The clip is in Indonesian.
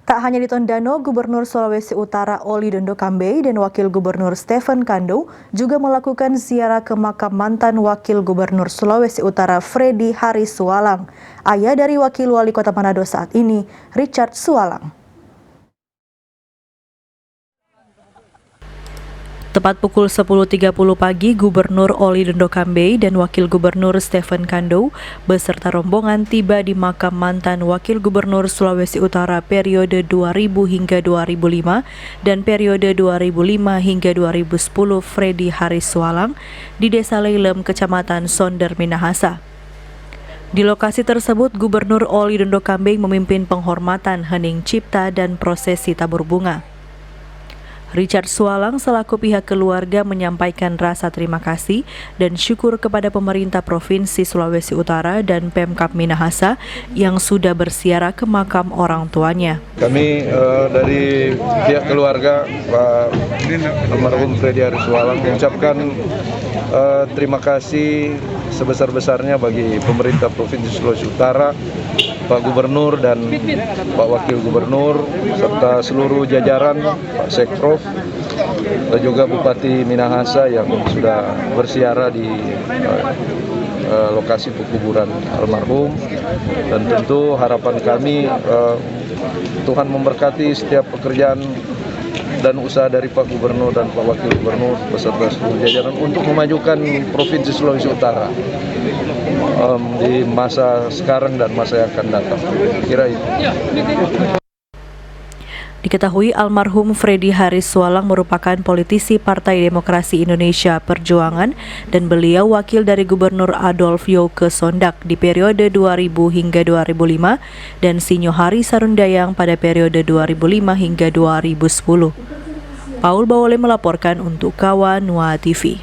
Tak hanya di Tondano, Gubernur Sulawesi Utara Oli Dondo Kambe dan Wakil Gubernur Stephen Kando juga melakukan ziarah ke makam mantan Wakil Gubernur Sulawesi Utara Freddy Haris Sualang, ayah dari Wakil Wali Kota Manado saat ini, Richard Sualang. Tepat pukul 10.30 pagi, Gubernur Oli Dondo Kambe dan Wakil Gubernur Stephen Kando beserta rombongan tiba di makam mantan Wakil Gubernur Sulawesi Utara periode 2000 hingga 2005 dan periode 2005 hingga 2010 Freddy Haris Sualang di Desa Leilem, Kecamatan Sonder, Minahasa. Di lokasi tersebut, Gubernur Oli Dondo Kambe memimpin penghormatan hening cipta dan prosesi tabur bunga. Richard Sualang selaku pihak keluarga menyampaikan rasa terima kasih dan syukur kepada pemerintah Provinsi Sulawesi Utara dan Pemkab Minahasa yang sudah berziarah ke makam orang tuanya. Kami dari pihak keluarga Pak almarhum Freddy Haris Sualang mengucapkan terima kasih sebesar-besarnya bagi pemerintah Provinsi Sulawesi Utara, Pak Gubernur dan Pak Wakil Gubernur, serta seluruh jajaran, Pak Sekprov, dan juga Bupati Minahasa yang sudah berziarah di lokasi pekuburan almarhum. Dan tentu harapan kami Tuhan memberkati setiap pekerjaan dan usaha dari Pak Gubernur dan Pak Wakil Gubernur beserta seluruh jajaran untuk memajukan Provinsi Sulawesi Utara di masa sekarang dan masa yang akan datang. Kira itu. Diketahui almarhum Freddy Haris Sualang merupakan politisi Partai Demokrasi Indonesia Perjuangan dan beliau wakil dari Gubernur Adolf Yoke Sondak di periode 2000 hingga 2005 dan Sinyo Hari Sarundayang pada periode 2005 hingga 2010. Paul Bawole melaporkan untuk Kawan Nuha TV.